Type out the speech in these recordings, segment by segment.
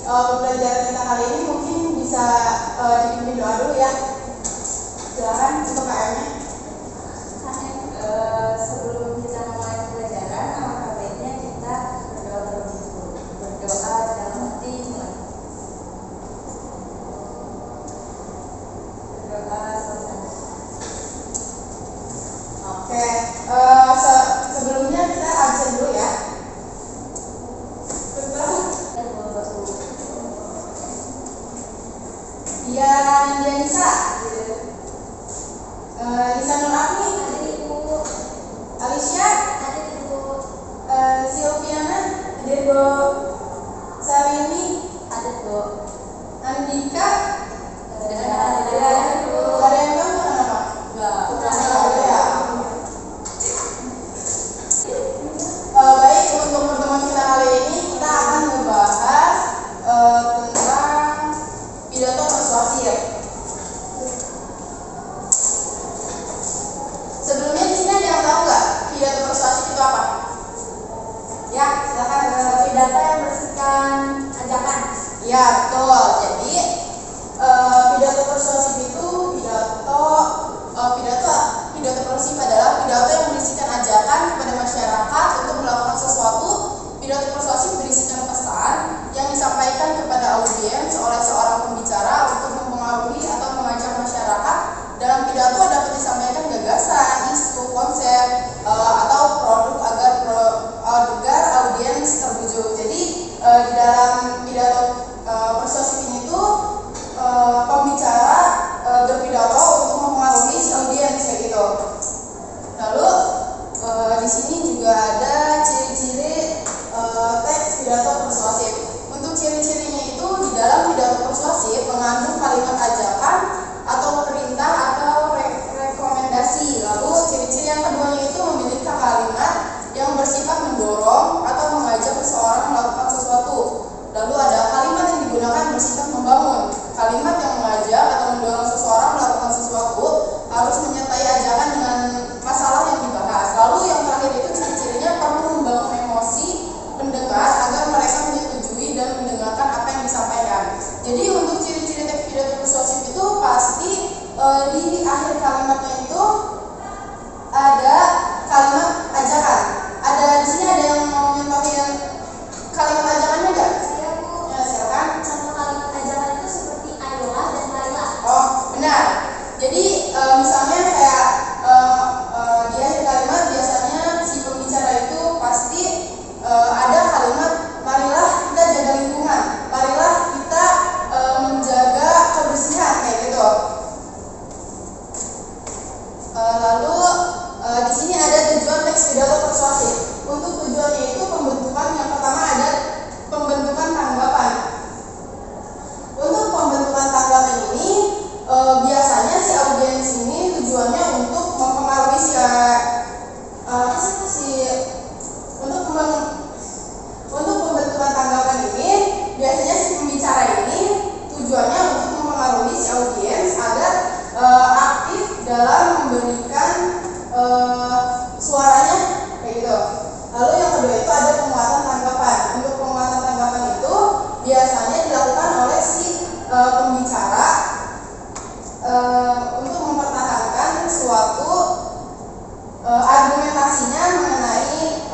pembelajaran kita kali ini mungkin bisa dipimpin doa dulu ya. Silakan untuk KM-nya. Sebelum kita mulai pembelajaran, alangkah baiknya kita berdoa terlebih dahulu. Berdoa dalam hati mulai. Berdoa selesai. Oke, sebelumnya kita absen dulu ya. Dian Dianisa, Lisa Nur Afni, Alicia, Silviana, Debo, Sarini, Andika, ada yang tahu kenapa? Baik, untuk pertemuan kita kali ini kita akan membahas tentang pidato persuasif. Sebelumnya di sini ada yang tahu nggak pidato persuasif itu apa? Ya, silakan. Pidato yang berisikan ajakan. Ya, betul. Jadi pidato persuasif itu pidato persuasif adalah pidato yang berisikan ajakan kepada masyarakat untuk melakukan sesuatu. Pidato persuasif berisikan pesan yang disampaikan kepada audiens oleh seorang pembicara untuk mempengaruhi atau mengajak masyarakat. Dalam pidato dapat disampaikan gagasan, isu, konsep, atau produk agar audiens terbujuk. Jadi di dalam pidato persuasif ini tuh pembicara berpidato untuk mempengaruhi audiens kayak gitu. Lalu di sini juga ada ciri-ciri teks pidato persuasif. Untuk ciri-cirinya itu di dalam pidato persuasif mengandung kalimat ajakan atau perintah atau rekomendasi. Lalu ciri-ciri yang keduanya itu memiliki kalimat yang bersifat mendorong atau mengajak seseorang melakukan sesuatu. Lalu ada kalimat yang digunakan bersifat membangun. Kalimat yang mengajak atau mendorong seseorang melakukan sesuatu harus menyertai ajakan dengan masalah yang dibahas. Lalu yang terakhir itu ciri-cirinya perlu membangun emosi pendengar agar mereka menyetujui dan mendengarkan apa yang disampaikan. Jadi untuk ciri-ciri teks pidato persuasif itu pasti di akhir kalimatnya itu ada kalimat ajakan. Ada di sini ada yang mau nyontohin kalimat ajakannya enggak? Saya Bu. Ya, silakan. Contoh kalimat ajakan itu seperti ayolah dan marilah. Oh, benar. Jadi misalnya kayak di akhir kalimat biasanya si pembicara itu pasti ada kalimat marilah kita jaga lingkungan, marilah kita menjaga kebersihan kayak gitu. Lalu di sini ada tujuan teks pidato persuasif. Untuk tujuannya itu pembentukan yang pertama ada pembentukan tanggapan. Untuk pembentukan tanggapan ini biasanya si audiens ini tujuannya untuk mempengaruhi untuk pembentukan tanggapan ini biasanya si pembicara ini tujuannya untuk mempengaruhi si audiens agar aktif dalam memberikan suaranya kayak gitu. Lalu yang kedua itu ada penguatan tanggapan. Untuk penguatan tanggapan itu biasanya dilakukan oleh si pembicara untuk mempertahankan suatu argumentasinya mengenai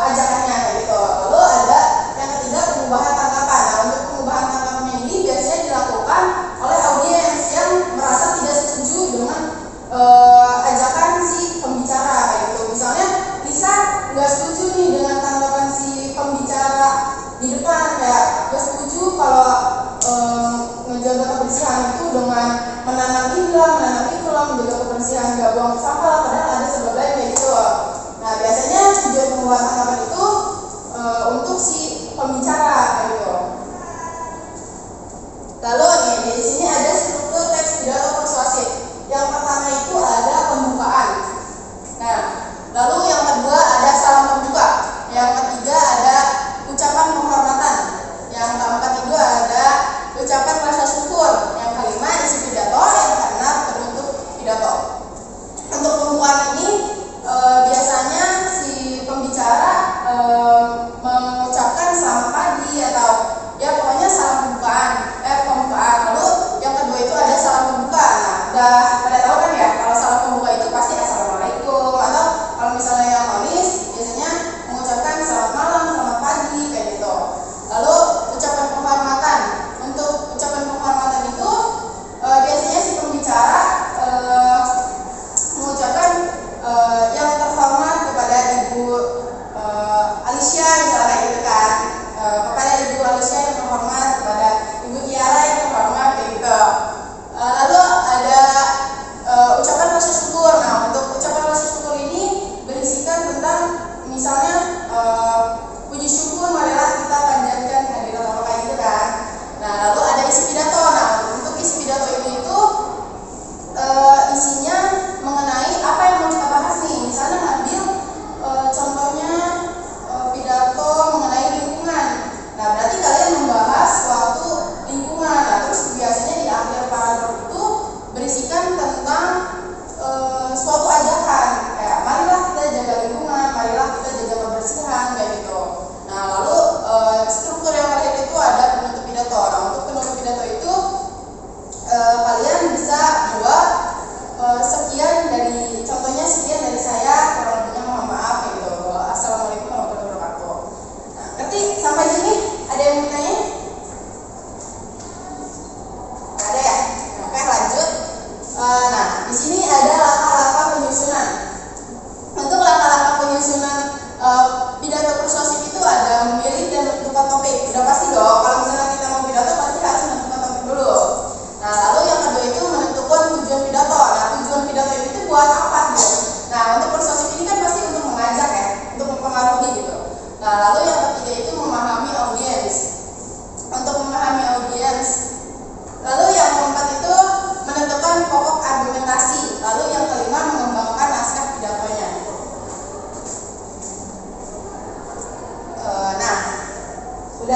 ajakannya kayak gitu. Lalu ada yang ketiga pengubahan tanggapan. Nah, untuk pengubahan tanggapannya ini biasanya dilakukan oleh audiens yang merasa tidak setuju dengan ajakan si pembicara kayak gitu. Misalnya Lisa nggak setuju nih dengan tanggapan si pembicara di depan, kayak nggak setuju kalau menjaga kebersihan itu dengan menanam itulah menjaga kebersihan, nggak buang sampah, padahal ada sebab lain kayak gitu. Nah, biasanya tujuan pengubahan tanggapan itu untuk si pembicara kayak gitu. Lalu nih di sini ada struktur teks pidato persuasif. Yang pertama itu ada pembukaan. Nah, lalu yang kedua ada salam pembuka. Yang ketiga ada ucapan penghormatan. Yang keempat itu ada ucapan rasa syukur. Yang kelima isi pidato. Yang keenam penutup pidato. Untuk pembukaan ini biasanya si pembicara mengucapkan selamat pagi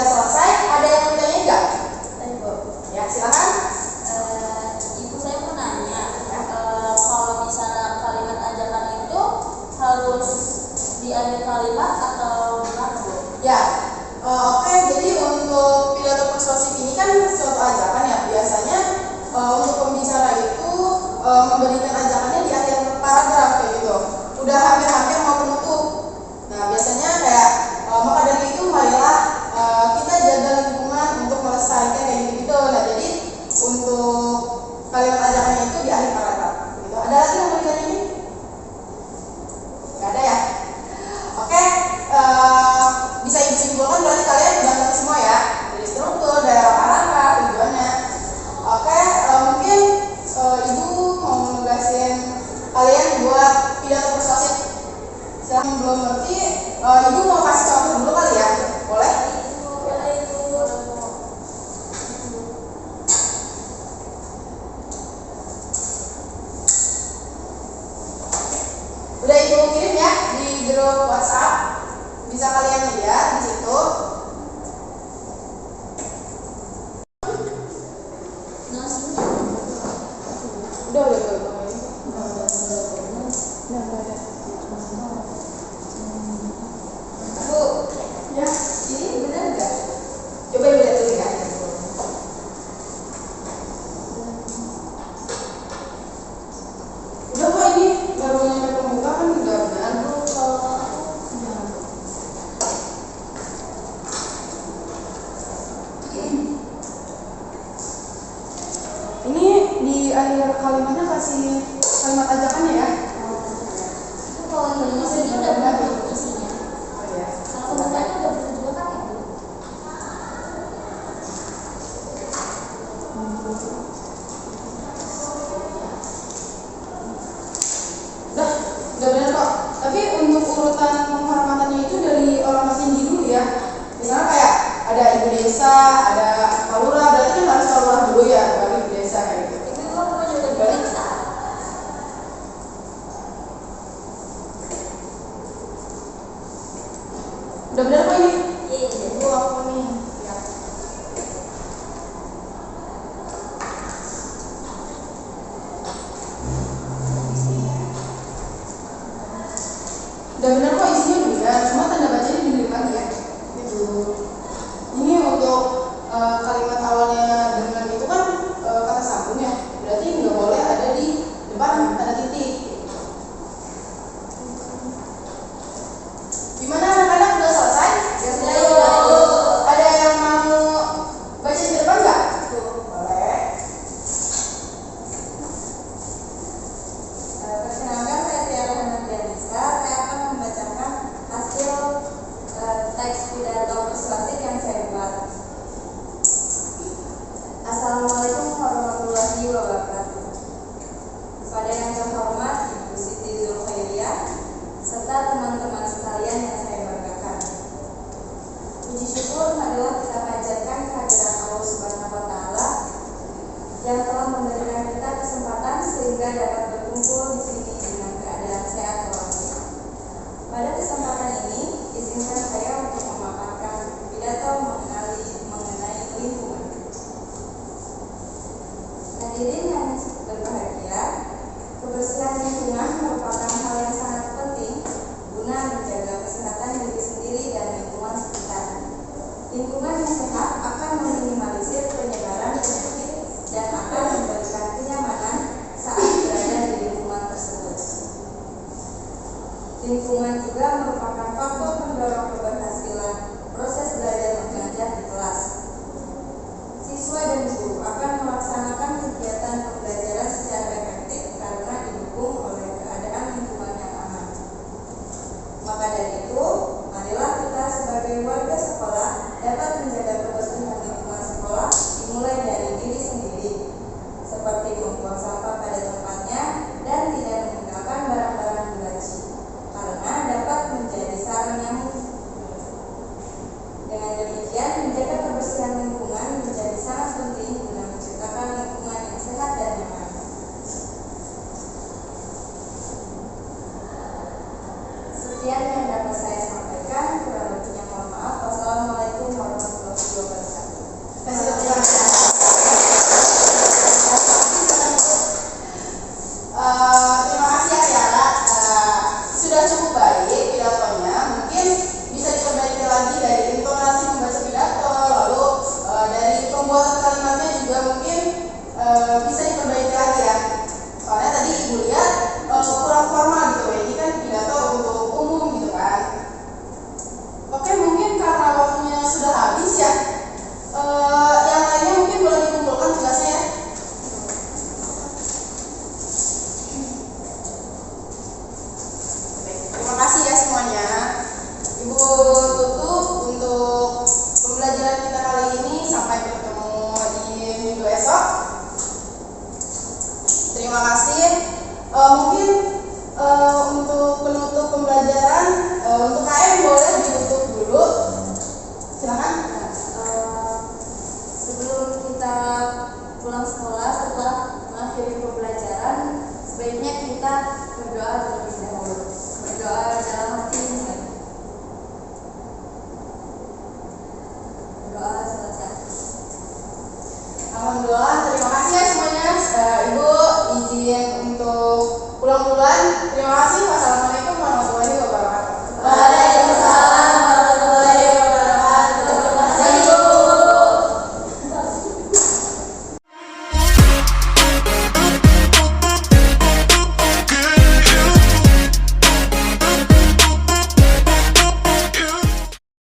selesai. Ada yang mau ditanya nggak? Ibu. Ya, silakan. Ibu saya mau nanya, kalau misalnya kalimat ajakan itu harus di akhir kalimat atau gimana, Bu? Ya, oke. Jadi untuk pidato persuasif ini kan suatu ajakan ya. Biasanya untuk pembicara itu memberikan ajakannya di akhir paragraf kayak gitu. Udah hampir-hampir mau penutup. Nah, biasanya kayak maka dari itu marilah kita jaga lingkungan untuk melestarikan kayak gitu. Nah, jadi untuk kalimat ajakannya itu di akhir paragraf. Gitu. Ada lagi yang mau ditanya ini? Gak ada ya? Oke, bisa ibu simpulkan berarti kalian udah ngerti semua ya, dari struktur, daerah paragraf, tujuannya. Oke, mungkin ibu mau menugasin kalian buat pidato persuasif. Yang belum ngerti, ibu mau kasih contoh dulu kali ya, boleh? Udah ibu kirim ya di grup WhatsApp, bisa kalian lihat di situ. Udah. Bu, ya ini benar nggak? Coba ibu lihat dulu ya. Udah kok, ini baru nyampe pembuka kan udah benar. Ini di akhir kalimatnya kasih kalimat ajakannya ya. Kalau yang ini udah benar isinya. Oh ya. Kalau pembukanya udah benar juga kan ya, Bu? Udah benar kok. Tapi untuk urutan penghormatannya itu dari orang tertinggi dulu ya. Misalnya kayak ada ibu desa, ada Pak Lurah, berarti kan harus Pak Lurah dulu ya, baru ibu desa kayak gitu. Ibu mau juga bisa. Udah benar kok ini? Iya. Ibu aku nih. Ya. Udah benar kok isinya udah, cuma tanda bacanya dilihat lagi ya. Gitu. Ini untuk kalimat awalnya dengan itu kan kata sambung ya, berarti nggak boleh ada di depan tanda titik. Gimana anak-anak, udah selesai? Ada yang mau baca di depan nggak? Boleh. Perkenalkan, saya Tiara Hanadianisa. Saya akan membacakan hasil teks pidato persuasif yang saya buat. Assalamualaikum warahmatullahi wabarakatuh. Kepada yang terhormat Ibu Siti Zulkhairiyah serta teman-teman sekalian yang saya banggakan. Puji syukur adalah kita panjatkan kehadiran Allah Subhanahu wa Ta'ala yang telah memberikan kita kesempatan sehingga dapat berkumpul di sini dengan keadaan sehat walafiat. Pada kesempatan ini, izinkan saya untuk memaparkan pidato mengenai lingkungan. Hadirin yang berbahagia, kebersihan lingkungan merupakan hal yang sangat penting guna menjaga kesehatan diri sendiri dan lingkungan sekitar. Lingkungan yang sehat akan meminimalisir penyebaran penyakit dan akan memberikan kenyamanan saat berada di lingkungan tersebut. Lingkungan juga merupakan faktor pendorong keberhasilan proses belajar mengajar di kelas. Siswa dan guru akan melaksanakan kegiatan pembelajaran secara efektif karena didukung oleh keadaan lingkungan yang aman. Maka dari itu, marilah kita sebagai warga sekolah dapat menjaga kebersihan lingkungan sekolah dimulai dari diri sendiri, seperti membuang sampah pada tempatnya dan tidak meninggalkan barang-barang belaji, karena dapat menjadi sarang nyamuk. Mungkin untuk penutup pembelajaran, untuk KM boleh ditutup dulu. Silakan. Sebelum kita pulang sekolah, setelah mengakhiri pembelajaran, sebaiknya kita berdoa terlebih dahulu. Berdoa dalam hati mulai. Berdoa selesai. Alhamdulillah, terima kasih ya semuanya. Ibu izin untuk pulang duluan. Terima kasih.